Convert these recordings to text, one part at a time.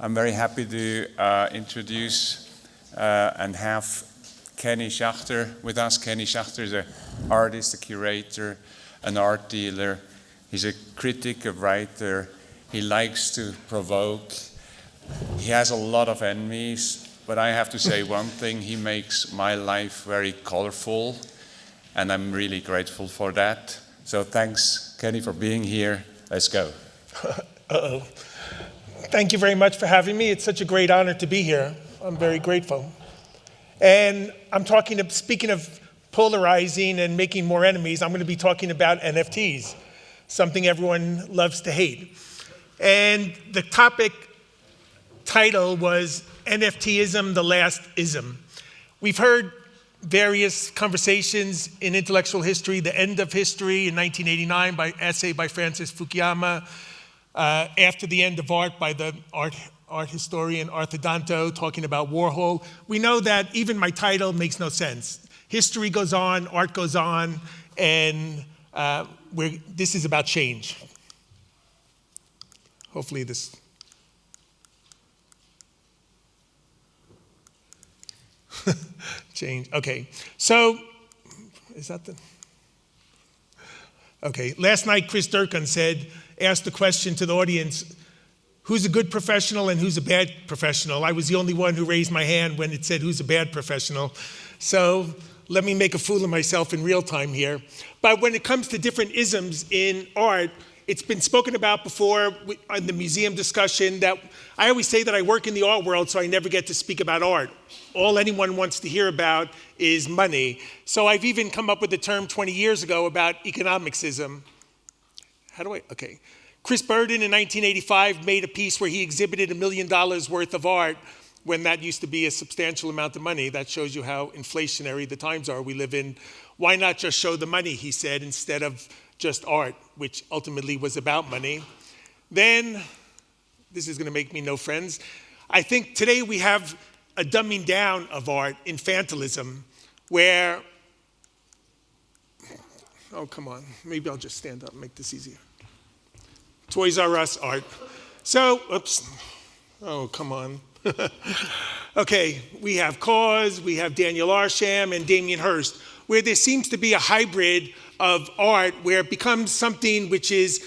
I'm very happy to introduce and have Kenny Schachter with us. Kenny Schachter is an artist, a curator, an art dealer. He's a critic, a writer. He likes to provoke. He has a lot of enemies, but I have to say one thing, he makes my life very colorful, and I'm really grateful for that. So thanks, Kenny, for being here. Let's go. Uh-oh. Thank you very much for having me. It's such a great honor to be here. I'm very grateful. And speaking of polarizing and making more enemies, I'm going to be talking about NFTs, something everyone loves to hate. And the topic title was NFTism, the last ism. We've heard various conversations in intellectual history, The End of History in 1989 essay by Francis Fukuyama, After the End of Art by the art historian Arthur Danto talking about Warhol. We know that even my title makes no sense. History goes on, art goes on, and this is about change. Hopefully this. Change, okay. So, is that the? Okay, last night Chris Durkin asked the question to the audience, who's a good professional and who's a bad professional? I was the only one who raised my hand when it said who's a bad professional. So let me make a fool of myself in real time here. But when it comes to different isms in art, it's been spoken about before in the museum discussion that I always say that I work in the art world, so I never get to speak about art. All anyone wants to hear about is money. So I've even come up with the term 20 years ago about economicsism. Okay. Chris Burden in 1985 made a piece where he exhibited $1 million worth of art when that used to be a substantial amount of money. That shows you how inflationary the times are we live in. Why not just show the money, he said, instead of just art, which ultimately was about money. Then, this is going to make me no friends. I think today we have a dumbing down of art, infantilism, where, oh, come on, maybe I'll just stand up and make this easier. Toys R Us art. So, oops, oh, come on. Okay, we have Cause, we have Daniel Arsham and Damien Hirst, where there seems to be a hybrid of art where it becomes something which is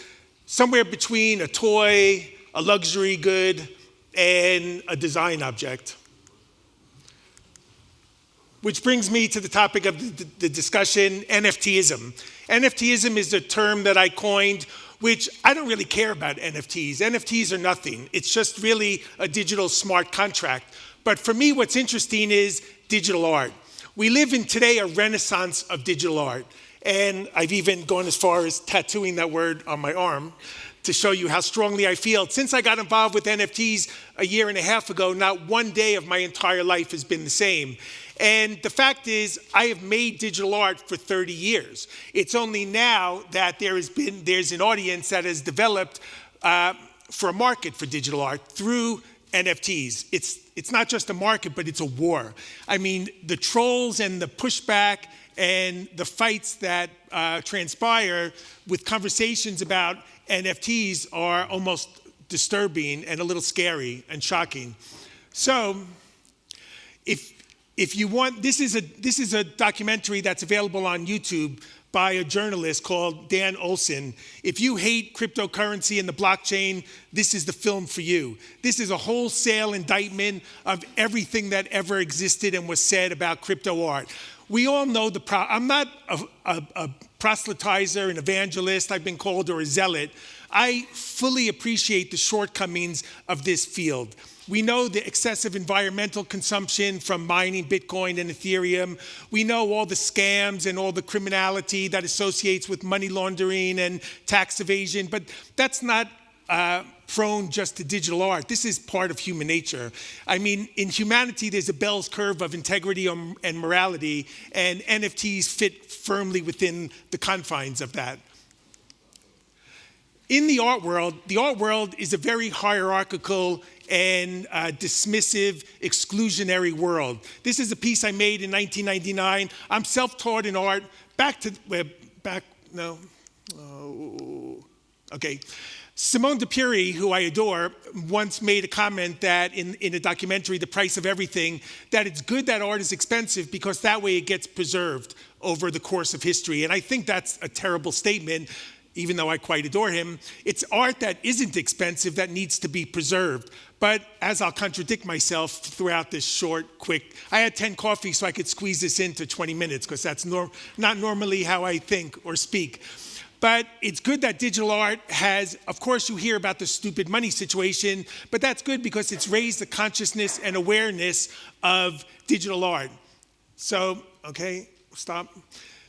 somewhere between a toy, a luxury good, and a design object. Which brings me to the topic of the discussion, NFTism. NFTism is a term that I coined, which I don't really care about NFTs. NFTs are nothing. It's just really a digital smart contract. But for me, what's interesting is digital art. We live in today a renaissance of digital art. And I've even gone as far as tattooing that word on my arm to show you how strongly I feel. Since I got involved with NFTs a year and a half ago, not one day of my entire life has been the same. And the fact is, I have made digital art for 30 years. It's only now that there's an audience that has developed for a market for digital art through NFTs. It's not just a market, but it's a war. I mean, the trolls and the pushback and the fights that transpire with conversations about NFTs are almost disturbing and a little scary and shocking. So, if you want, this is a documentary that's available on YouTube by a journalist called Dan Olson. If you hate cryptocurrency and the blockchain, this is the film for you. This is a wholesale indictment of everything that ever existed and was said about crypto art. We all know I'm not a proselytizer, an evangelist, I've been called, or a zealot. I fully appreciate the shortcomings of this field. We know the excessive environmental consumption from mining Bitcoin and Ethereum. We know all the scams and all the criminality that associates with money laundering and tax evasion, but that's not prone just to digital art. This is part of human nature. I mean, in humanity, there's a Bell's curve of integrity and morality, and NFTs fit firmly within the confines of that. In the art world is a very hierarchical and dismissive, exclusionary world. This is a piece I made in 1999. I'm self-taught in art. Okay. Simone de Pury, who I adore, once made a comment that in a documentary, The Price of Everything, that it's good that art is expensive because that way it gets preserved over the course of history. And I think that's a terrible statement, even though I quite adore him. It's art that isn't expensive that needs to be preserved. But as I'll contradict myself throughout this short, quick, I had 10 coffees so I could squeeze this into 20 minutes because that's not normally how I think or speak. But it's good that digital art has, of course you hear about the stupid money situation, but that's good because it's raised the consciousness and awareness of digital art. So, okay, stop.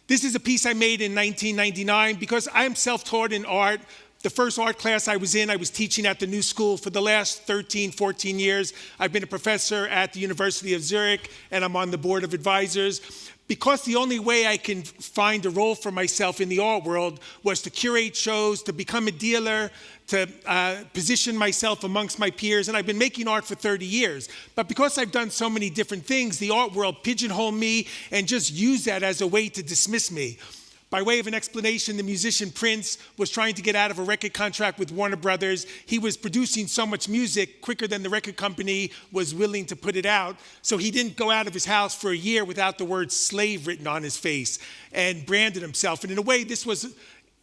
This is a piece I made in 1999 because I am self-taught in art. The first art class I was in, I was teaching at the New School for the last 13, 14 years. I've been a professor at the University of Zurich, and I'm on the board of advisors. Because the only way I can find a role for myself in the art world was to curate shows, to become a dealer, to position myself amongst my peers, and I've been making art for 30 years. But because I've done so many different things, the art world pigeonholed me and just used that as a way to dismiss me. By way of an explanation, the musician Prince was trying to get out of a record contract with Warner Brothers. He was producing so much music quicker than the record company was willing to put it out. So he didn't go out of his house for a year without the word slave written on his face and branded himself. And in a way, this was,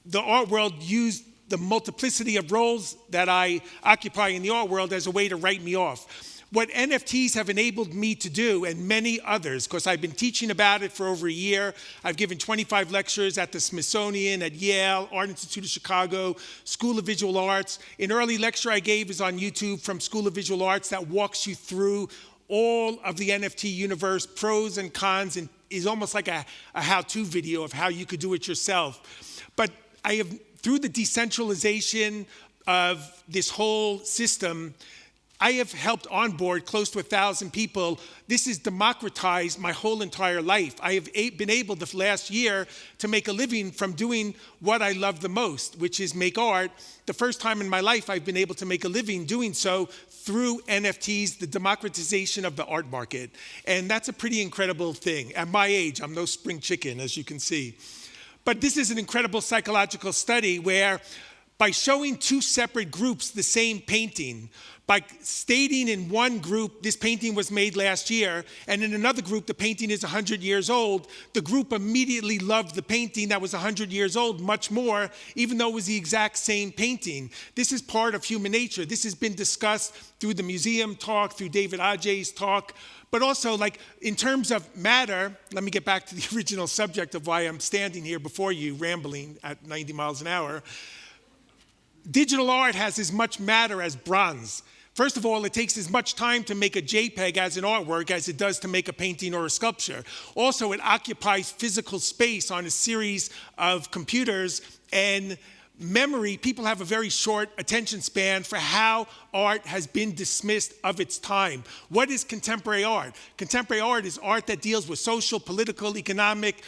the art world used the multiplicity of roles that I occupy in the art world as a way to write me off. What NFTs have enabled me to do, and many others, because I've been teaching about it for over a year. I've given 25 lectures at the Smithsonian, at Yale, Art Institute of Chicago, School of Visual Arts. An early lecture I gave is on YouTube from School of Visual Arts that walks you through all of the NFT universe, pros and cons, and is almost like a how-to video of how you could do it yourself. But I have, through the decentralization of this whole system, I have helped onboard close to 1,000 people. This has democratized my whole entire life. I have been able the last year to make a living from doing what I love the most, which is make art. The first time in my life I've been able to make a living doing so through NFTs, the democratization of the art market. And that's a pretty incredible thing. At my age, I'm no spring chicken, as you can see. But this is an incredible psychological study where by showing two separate groups the same painting, by stating in one group, this painting was made last year, and in another group, the painting is 100 years old, the group immediately loved the painting that was 100 years old much more, even though it was the exact same painting. This is part of human nature. This has been discussed through the museum talk, through David Adjaye's talk, but also like in terms of matter, let me get back to the original subject of why I'm standing here before you rambling at 90 miles an hour. Digital art has as much matter as bronze. First of all, it takes as much time to make a JPEG as an artwork as it does to make a painting or a sculpture. Also, it occupies physical space on a series of computers, and memory, people have a very short attention span for how art has been dismissed of its time. What is contemporary art? Contemporary art is art that deals with social, political, economic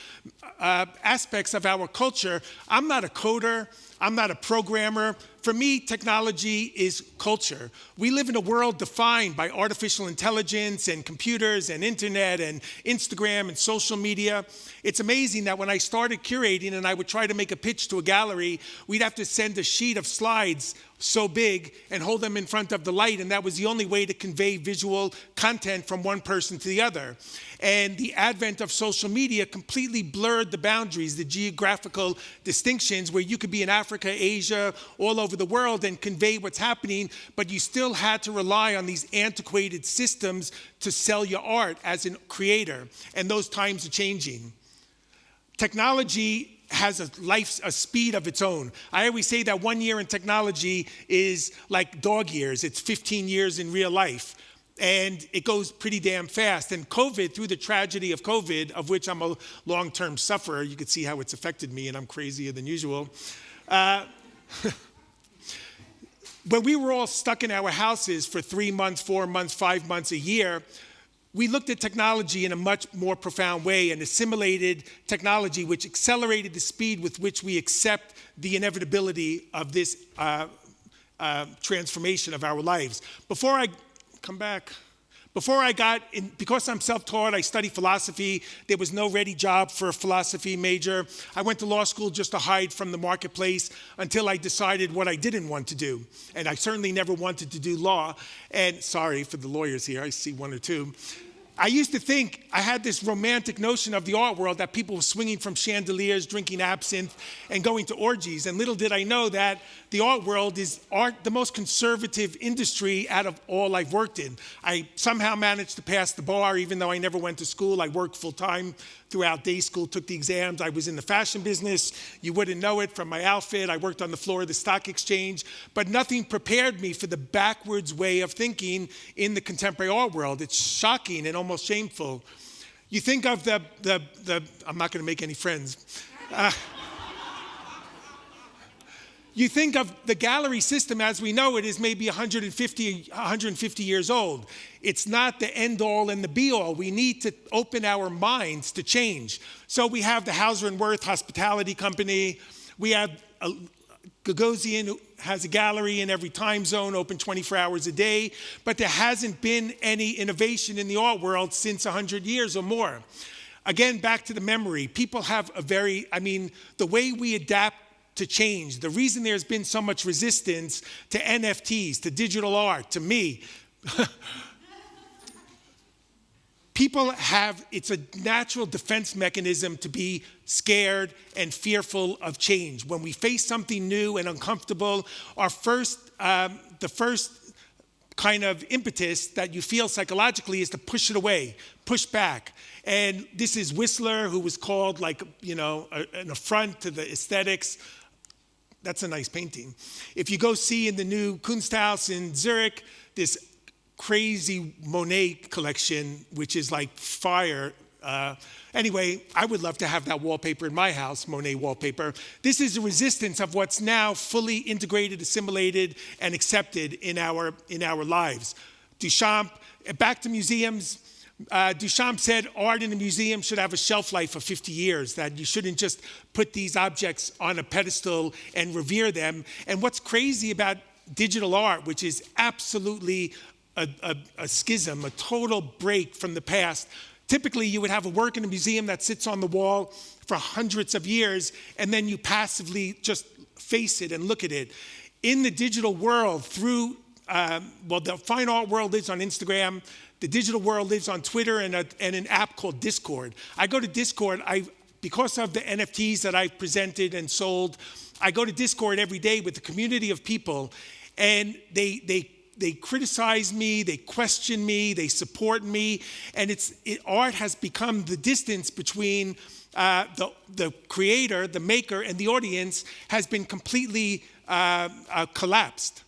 aspects of our culture. I'm not a coder. I'm not a programmer. For me, technology is culture. We live in a world defined by artificial intelligence and computers and internet and Instagram and social media. It's amazing that when I started curating and I would try to make a pitch to a gallery, we'd have to send a sheet of slides so big and hold them in front of the light, and that was the only way to convey visual content from one person to the other. And the advent of social media completely blurred the boundaries, the geographical distinctions, where you could be in Africa, Asia, all over the world and convey what's happening, but you still had to rely on these antiquated systems to sell your art as a creator, and those times are changing. Technology has a speed of its own. I always say that 1 year in technology is like dog years. It's 15 years in real life. And it goes pretty damn fast. And COVID, through the tragedy of COVID, of which I'm a long-term sufferer, you can see how it's affected me, and I'm crazier than usual. When we were all stuck in our houses for 3 months, 4 months, 5 months, a year, we looked at technology in a much more profound way and assimilated technology, which accelerated the speed with which we accept the inevitability of this transformation of our lives. Before I Before I got in, because I'm self-taught, I studied philosophy. There was no ready job for a philosophy major. I went to law school just to hide from the marketplace until I decided what I didn't want to do. And I certainly never wanted to do law. And sorry for the lawyers here, I see one or two. I used to think I had this romantic notion of the art world that people were swinging from chandeliers, drinking absinthe, and going to orgies. And little did I know that the art world is the most conservative industry out of all I've worked in. I somehow managed to pass the bar, even though I never went to school. I worked full-time throughout day school, took the exams. I was in the fashion business. You wouldn't know it from my outfit. I worked on the floor of the stock exchange. But nothing prepared me for the backwards way of thinking in the contemporary art world. It's shocking and almost shameful. You think of the I'm not going to make any friends. You think of the gallery system as we know it is maybe 150 years old. It's not the end-all and the be-all. We need to open our minds to change. So we have the Hauser & Wirth Hospitality Company. We have Gagosian, who has a gallery in every time zone, open 24 hours a day. But there hasn't been any innovation in the art world since 100 years or more. Again, back to the memory. People have the way we adapt to change. The reason there's been so much resistance to NFTs, to digital art, to me, people have, it's a natural defense mechanism to be scared and fearful of change. When we face something new and uncomfortable, the first kind of impetus that you feel psychologically is to push it away, push back. And this is Whistler, who was called an affront to the aesthetics. That's a nice painting. If you go see in the new Kunsthaus in Zurich, this crazy Monet collection, which is like fire. Anyway, I would love to have that wallpaper in my house, Monet wallpaper. This is a resistance of what's now fully integrated, assimilated, and accepted in our lives. Duchamp, back to museums. Duchamp said art in a museum should have a shelf life of 50 years, that you shouldn't just put these objects on a pedestal and revere them. And what's crazy about digital art, which is absolutely a schism, a total break from the past. Typically, you would have a work in a museum that sits on the wall for hundreds of years, and then you passively just face it and look at it. In the digital world, the fine art world lives on Instagram. The digital world lives on Twitter and an app called Discord. I go to Discord, because of the NFTs that I've presented and sold, I go to Discord every day with a community of people, and they criticize me, they question me, they support me, and art has become the distance between the creator, the maker, and the audience has been completely collapsed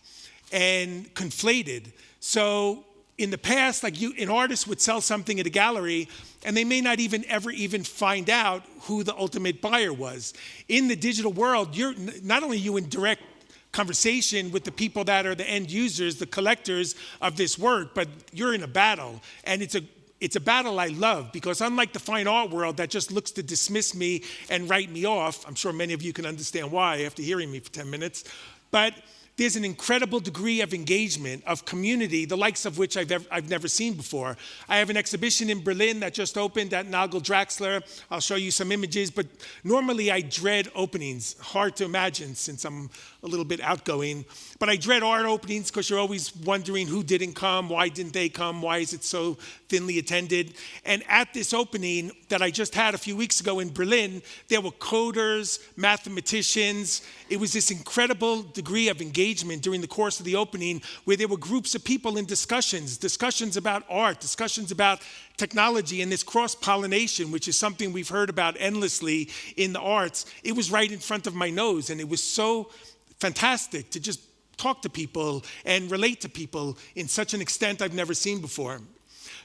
and conflated. So in the past, an artist would sell something at a gallery, and they may not ever find out who the ultimate buyer was. In the digital world, you're not only in direct conversation with the people that are the end users, the collectors of this work, but you're in a battle, and it's a battle I love, because unlike the fine art world that just looks to dismiss me and write me off, I'm sure many of you can understand why after hearing me for 10 minutes, but there's an incredible degree of engagement, of community, the likes of which I've never seen before. I have an exhibition in Berlin that just opened at Nagel Draxler. I'll show you some images, but normally I dread openings. Hard to imagine since I'm a little bit outgoing. But I dread art openings because you're always wondering who didn't come, why didn't they come, why is it so thinly attended. And at this opening that I just had a few weeks ago in Berlin, there were coders, mathematicians. It was this incredible degree of engagement during the course of the opening where there were groups of people in discussions about art, discussions about technology, and this cross-pollination, which is something we've heard about endlessly in the arts. It was right in front of my nose, and it was so fantastic to just talk to people and relate to people in such an extent I've never seen before.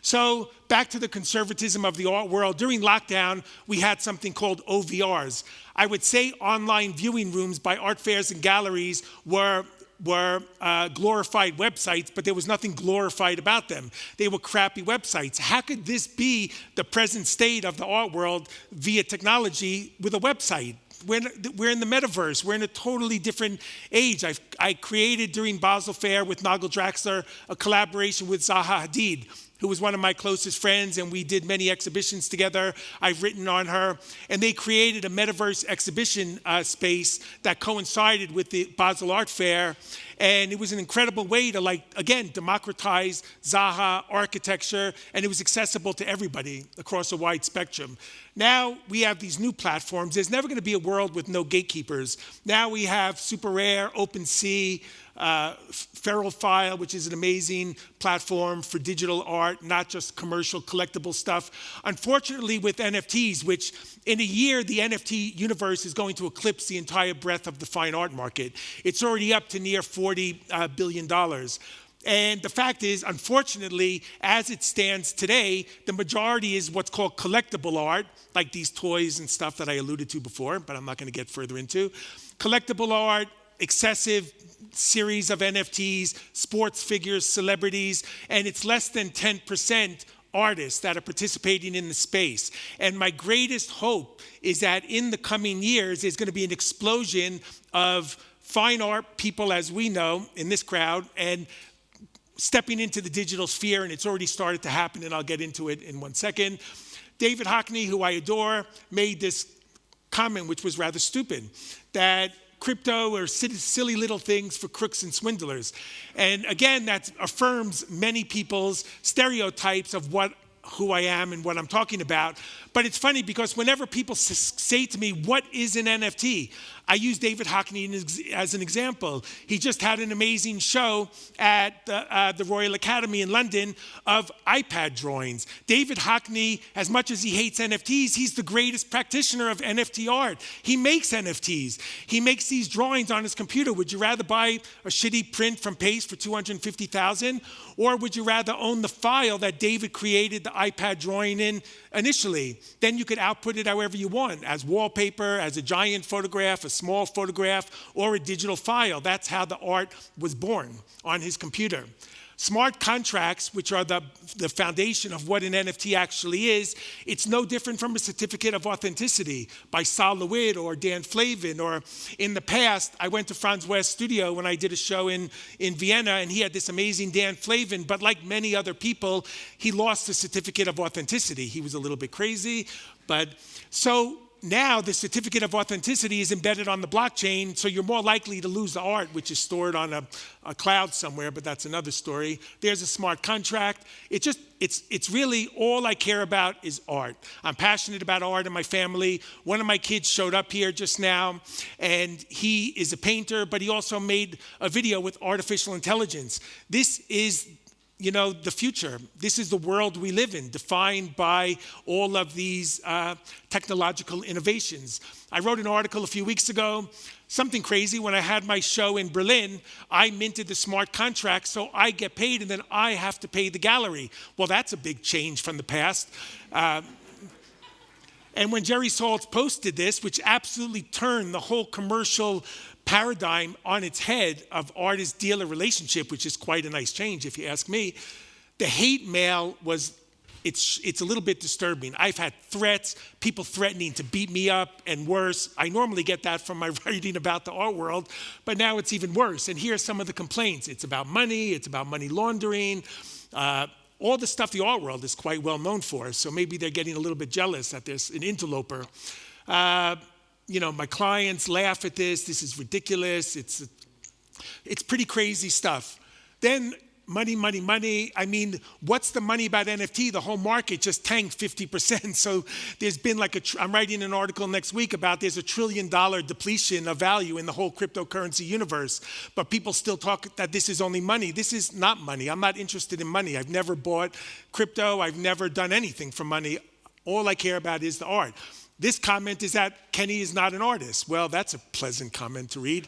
So back to the conservatism of the art world. During lockdown, we had something called OVRs. I would say online viewing rooms by art fairs and galleries were glorified websites, but there was nothing glorified about them. They were crappy websites. How could this be the present state of the art world via technology with a website? We're in the metaverse. We're in a totally different age. I created during Basel Fair with Nagel Draxler a collaboration with Zaha Hadid, who was one of my closest friends, and we did many exhibitions together. I've written on her. And they created a metaverse exhibition space that coincided with the Basel Art Fair. And it was an incredible way to, like, again, democratize Zaha architecture, and it was accessible to everybody across a wide spectrum. Now we have these new platforms. There's never going to be a world with no gatekeepers. Now we have Super Rare, OpenSea, Feral File, which is an amazing platform for digital art, not just commercial collectible stuff. Unfortunately, with NFTs, which in a year, the NFT universe is going to eclipse the entire breadth of the fine art market. It's already up to near $40 billion. And the fact is, unfortunately, as it stands today, the majority is what's called collectible art, like these toys and stuff that I alluded to before, but I'm not going to get further into. Collectible art, excessive series of NFTs, sports figures, celebrities, and it's less than 10% artists that are participating in the space. And my greatest hope is that in the coming years, there's going to be an explosion of fine art people, as we know, in this crowd, and stepping into the digital sphere, and it's already started to happen, and I'll get into it in 1 second. David Hockney, who I adore, made this comment, which was rather stupid, that crypto are silly little things for crooks and swindlers. And again, that affirms many people's stereotypes of who I am and what I'm talking about. But it's funny because whenever people say to me, what is an NFT? I use David Hockney as an example. He just had an amazing show at the Royal Academy in London of iPad drawings. David Hockney, as much as he hates NFTs, he's the greatest practitioner of NFT art. He makes NFTs. He makes these drawings on his computer. Would you rather buy a shitty print from Paste for $250,000? Or would you rather own the file that David created the iPad drawing in initially? Then you could output it however you want, as wallpaper, as a giant photograph, a small photograph, or a digital file. That's how the art was born on his computer. Smart contracts, which are the foundation of what an NFT actually is, it's no different from a certificate of authenticity by Sal Lewid or Dan Flavin. Or in the past, I went to Franz West's studio when I did a show in Vienna, and he had this amazing Dan Flavin, but like many other people, he lost the certificate of authenticity. He was a little bit crazy, but so now the certificate of authenticity is embedded on the blockchain, so you're more likely to lose the art, which is stored on a cloud somewhere, but that's another story. There's a smart contract. It's really all I care about is art. I'm passionate about art in my family. One of my kids showed up here just now, and he is a painter, but he also made a video with artificial intelligence. This is the future. This is the world we live in, defined by all of these technological innovations. I wrote an article a few weeks ago, something crazy. When I had my show in Berlin, I minted the smart contract, so I get paid, and then I have to pay the gallery. Well, that's a big change from the past. And when Jerry Saltz posted this, which absolutely turned the whole commercial paradigm on its head of artist-dealer relationship, which is quite a nice change if you ask me, the hate mail it's a little bit disturbing. I've had threats, people threatening to beat me up and worse. I normally get that from my writing about the art world, but now it's even worse. And here are some of the complaints. It's about money laundering, all the stuff the art world is quite well known for. So maybe they're getting a little bit jealous that there's an interloper. My clients laugh at this. This is ridiculous. It's pretty crazy stuff. Then money. I mean, what's the money about NFT? The whole market just tanked 50%. So there's been I'm writing an article next week about there's $1 trillion depletion of value in the whole cryptocurrency universe. But people still talk that this is only money. This is not money. I'm not interested in money. I've never bought crypto. I've never done anything for money. All I care about is the art. This comment is that Kenny is not an artist. Well, that's a pleasant comment to read.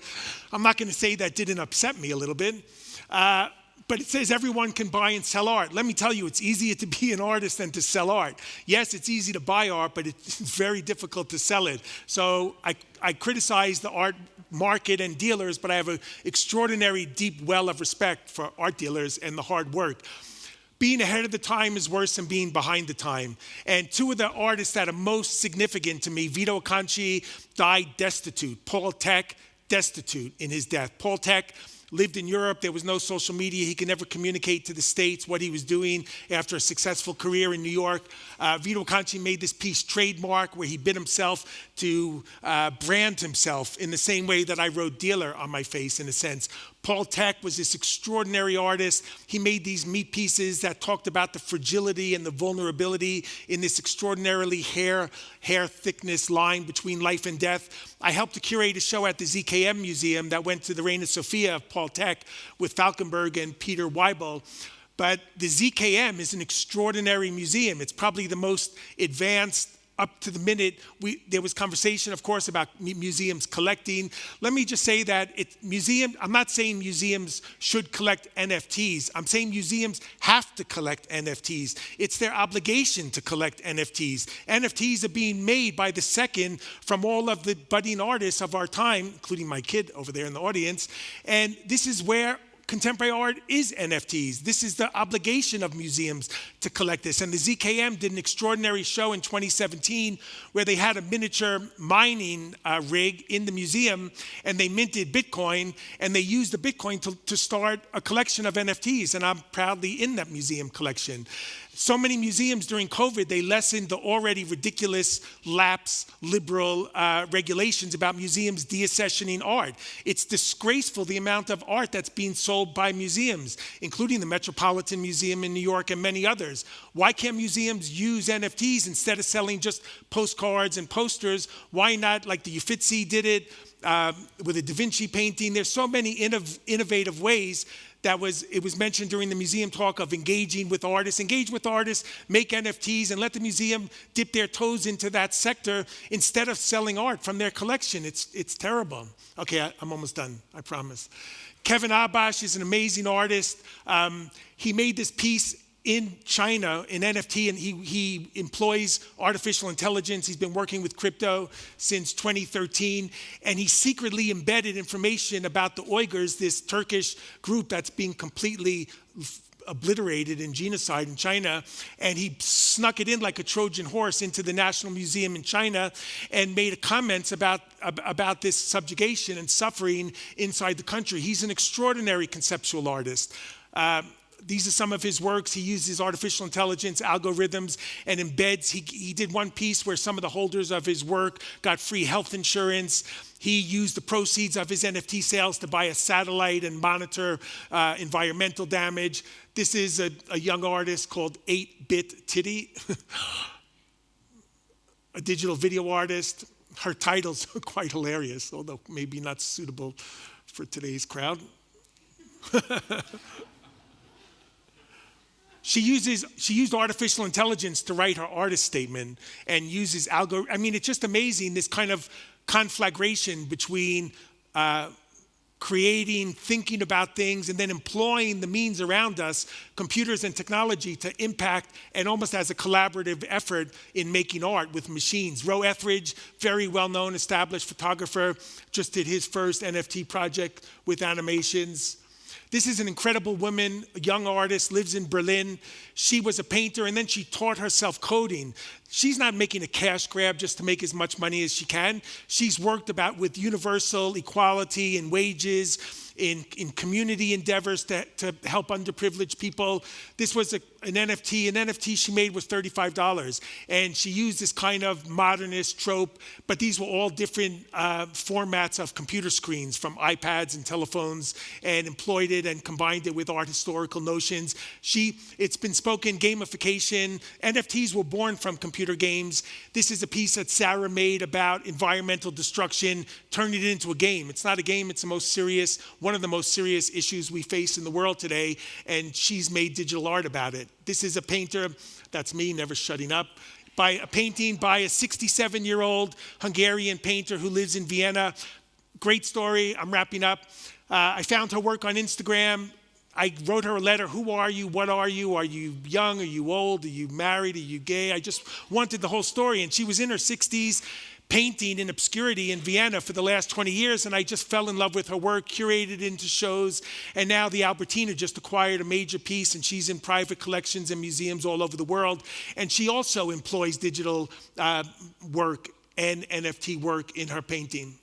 I'm not going to say that didn't upset me a little bit. But it says everyone can buy and sell art. Let me tell you, it's easier to be an artist than to sell art. Yes, it's easy to buy art, but it's very difficult to sell it. So I criticize the art market and dealers, but I have an extraordinary deep well of respect for art dealers and the hard work. Being ahead of the time is worse than being behind the time. And two of the artists that are most significant to me, Vito Acconci died destitute. Paul Thek, destitute in his death. Paul Thek lived in Europe. There was no social media. He could never communicate to the States what he was doing after a successful career in New York. Vito Acconci made this piece Trademark, where he bid himself to brand himself in the same way that I wrote dealer on my face, in a sense. Paul Thek was this extraordinary artist. He made these meat pieces that talked about the fragility and the vulnerability in this extraordinarily hair thickness line between life and death. I helped to curate a show at the ZKM Museum that went to the Reina Sofia of Paul Thek with Falkenberg and Peter Weibel. But the ZKM is an extraordinary museum. It's probably the most advanced. Up to the minute, there was conversation, of course, about museums collecting. Let me just say that I'm not saying museums should collect NFTs. I'm saying museums have to collect NFTs. It's their obligation to collect NFTs. NFTs are being made by the second from all of the budding artists of our time, including my kid over there in the audience. And this is where contemporary art is NFTs. This is the obligation of museums to collect this. And the ZKM did an extraordinary show in 2017 where they had a miniature mining rig in the museum, and they minted Bitcoin, and they used the Bitcoin to start a collection of NFTs, and I'm proudly in that museum collection. So many museums during COVID, they lessened the already ridiculous, lax, liberal regulations about museums deaccessioning art. It's disgraceful the amount of art that's being sold by museums, including the Metropolitan Museum in New York and many others. Why can't museums use NFTs instead of selling just postcards and posters? Why not, like the Uffizi did it with a Da Vinci painting? There's so many innovative ways. It was mentioned during the museum talk of engaging with artists. Engage with artists, make NFTs, and let the museum dip their toes into that sector instead of selling art from their collection. It's terrible. Okay, I'm almost done, I promise. Kevin Abash is an amazing artist. He made this piece in China, in NFT, and he employs artificial intelligence. He's been working with crypto since 2013, and he secretly embedded information about the Uyghurs, this Turkish group that's being completely obliterated in genocide in China, and he snuck it in like a Trojan horse into the National Museum in China and made comments about this subjugation and suffering inside the country. He's an extraordinary conceptual artist. These are some of his works. He uses artificial intelligence, algorithms, and embeds. He did one piece where some of the holders of his work got free health insurance. He used the proceeds of his NFT sales to buy a satellite and monitor environmental damage. This is a young artist called 8-Bit Titty, a digital video artist. Her title's quite hilarious, although maybe not suitable for today's crowd. She used artificial intelligence to write her artist statement and uses I mean, it's just amazing, this kind of conflagration between creating, thinking about things, and then employing the means around us, computers and technology, to impact and almost as a collaborative effort in making art with machines. Roe Etheridge, very well-known, established photographer, just did his first NFT project with animations. This is an incredible woman, a young artist, lives in Berlin. She was a painter, and then she taught herself coding. She's not making a cash grab just to make as much money as she can. She's worked with universal equality in wages, in community endeavors to help underprivileged people. This was an NFT. An NFT she made was $35. And she used this kind of modernist trope, but these were all different formats of computer screens from iPads and telephones, and employed it and combined it with art historical notions. It's been spoken, gamification. NFTs were born from computer games. This is a piece that Sarah made about environmental destruction, turning it into a game. It's not a game, it's one of the most serious issues we face in the world today, and she's made digital art about it. This is a painter, that's me, never shutting up, by a painting by a 67-year-old Hungarian painter who lives in Vienna. Great story, I'm wrapping up. I found her work on Instagram. I wrote her a letter. Who are you? What are you? Are you young? Are you old? Are you married? Are you gay? I just wanted the whole story. And she was in her 60s, painting in obscurity in Vienna for the last 20 years, and I just fell in love with her work, curated into shows, and now the Albertina just acquired a major piece, and she's in private collections and museums all over the world. And she also employs digital work and NFT work in her painting.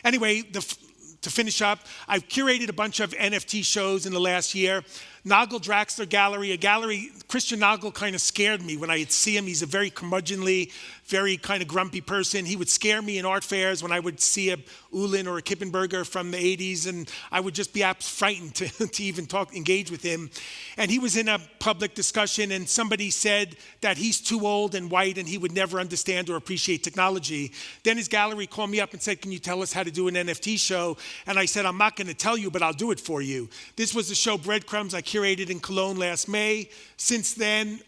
Anyway, to finish up, I've curated a bunch of NFT shows in the last year. Nagel Draxler Gallery, a gallery, Christian Nagel kind of scared me when I'd see him. He's a very curmudgeonly, very kind of grumpy person. He would scare me in art fairs when I would see a Ulin or a Kippenberger from the 80s, and I would just be frightened to even engage with him. And he was in a public discussion, and somebody said that he's too old and white and he would never understand or appreciate technology. Then his gallery called me up and said, "Can you tell us how to do an NFT show?" And I said, "I'm not going to tell you, but I'll do it for you." This was the show Breadcrumbs I curated in Cologne last May. Since then,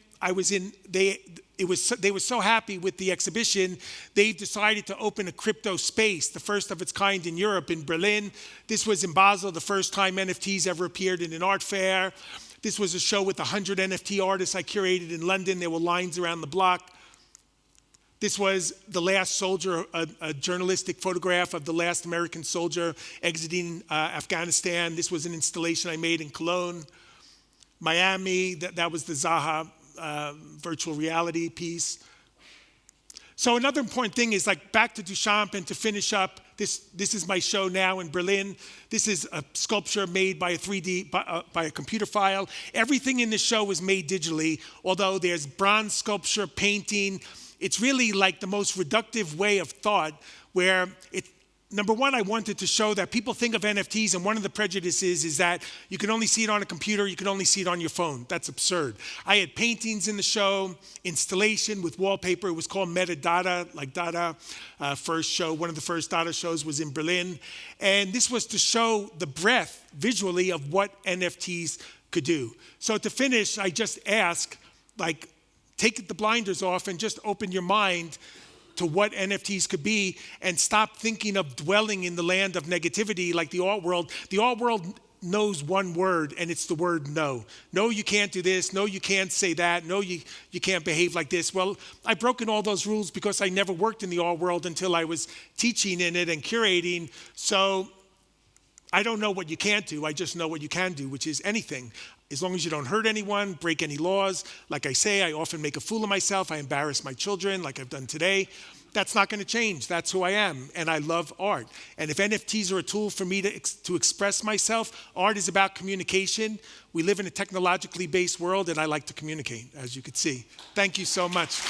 they were so happy with the exhibition, they've decided to open a crypto space, the first of its kind in Europe, in Berlin. This was in Basel, the first time NFTs ever appeared in an art fair. This was a show with 100 NFT artists I curated in London. There were lines around the block. This was The Last Soldier, a journalistic photograph of the last American soldier exiting Afghanistan. This was an installation I made in Cologne. Miami, that was the Zaha virtual reality piece. So another important thing is, like, back to Duchamp, and to finish up, this is my show now in Berlin. This is a sculpture made by a computer file. Everything in the show was made digitally, although there's bronze sculpture, painting. It's really like the most reductive way of thought, where number one, I wanted to show that people think of NFTs, and one of the prejudices is that you can only see it on a computer, you can only see it on your phone. That's absurd. I had paintings in the show, installation with wallpaper. It was called Metadata, like Dada. First show, one of the first Dada shows was in Berlin. And this was to show the breadth visually of what NFTs could do. So to finish, I just ask, like, take the blinders off and just open your mind to what NFTs could be, and stop thinking of dwelling in the land of negativity like the art world. The art world knows one word, and it's the word no. No, you can't do this. No, you can't say that. No, you can't behave like this. Well, I've broken all those rules because I never worked in the art world until I was teaching in it and curating. So I don't know what you can't do. I just know what you can do, which is anything. As long as you don't hurt anyone, break any laws. Like I say, I often make a fool of myself. I embarrass my children like I've done today. That's not going to change. That's who I am, and I love art. And if NFTs are a tool for me to express myself, art is about communication. We live in a technologically based world, and I like to communicate, as you could see. Thank you so much.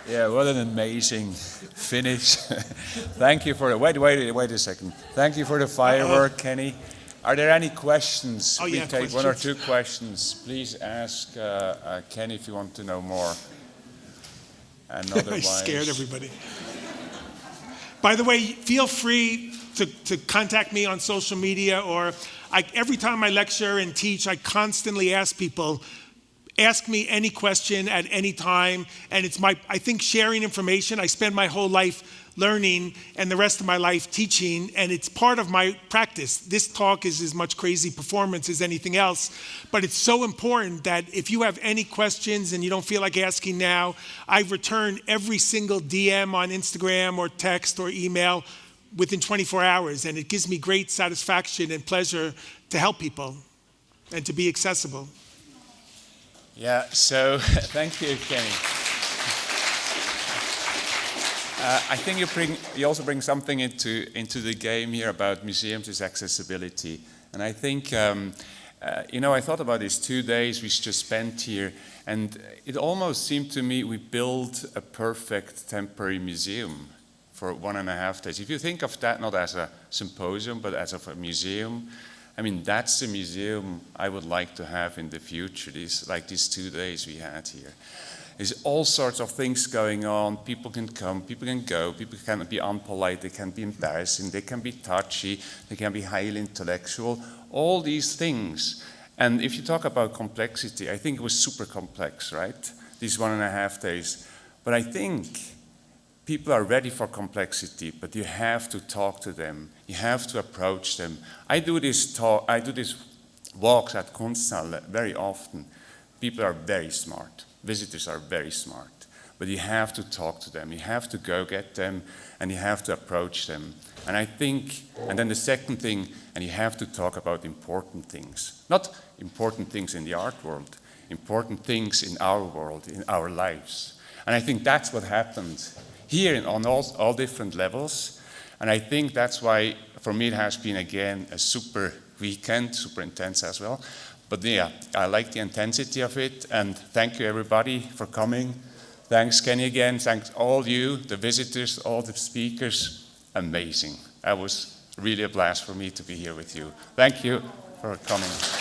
Yeah, what an amazing finish. Thank you for it. Wait a second. Thank you for the firework, Kenny. Are there any questions? Oh, we yeah, take questions. one or two questions. Please ask Kenny if you want to know more. And otherwise... I scared everybody. By the way, feel free to contact me on social media, or every time I lecture and teach, I constantly ask people, ask me any question at any time. And it's I think sharing information, I spend my whole life learning and the rest of my life teaching, and it's part of my practice. This talk is as much crazy performance as anything else, but it's so important that if you have any questions and you don't feel like asking now, I return every single DM on Instagram or text or email within 24 hours, and it gives me great satisfaction and pleasure to help people and to be accessible. Yeah, so thank you, Kenny. I think you also bring something into the game here about museums, is accessibility. And I think, I thought about these 2 days we just spent here, and it almost seemed to me we built a perfect temporary museum for 1.5 days. If you think of that not as a symposium, but as of a museum, I mean, that's the museum I would like to have in the future, these 2 days we had here. There's all sorts of things going on. People can come, people can go, people can be unpolite, they can be embarrassing, they can be touchy, they can be highly intellectual, all these things. And if you talk about complexity, I think it was super complex, right? These 1.5 days. But I think people are ready for complexity, but you have to talk to them. You have to approach them. I do these walks at Kunsthalle very often. People are very smart. Visitors are very smart. but you have to talk to them, you have to go get them, and you have to approach them. And I think, and then the second thing, and you have to talk about important things. Not important things in the art world, important things in our world, in our lives. And I think that's what happened here on all different levels. And I think that's why, for me, it has been, again, a super weekend, super intense as well. But yeah, I like the intensity of it, and thank you, everybody, for coming. Thanks, Kenny, again. Thanks all you, the visitors, all the speakers. Amazing. That was really a blast for me to be here with you. Thank you for coming.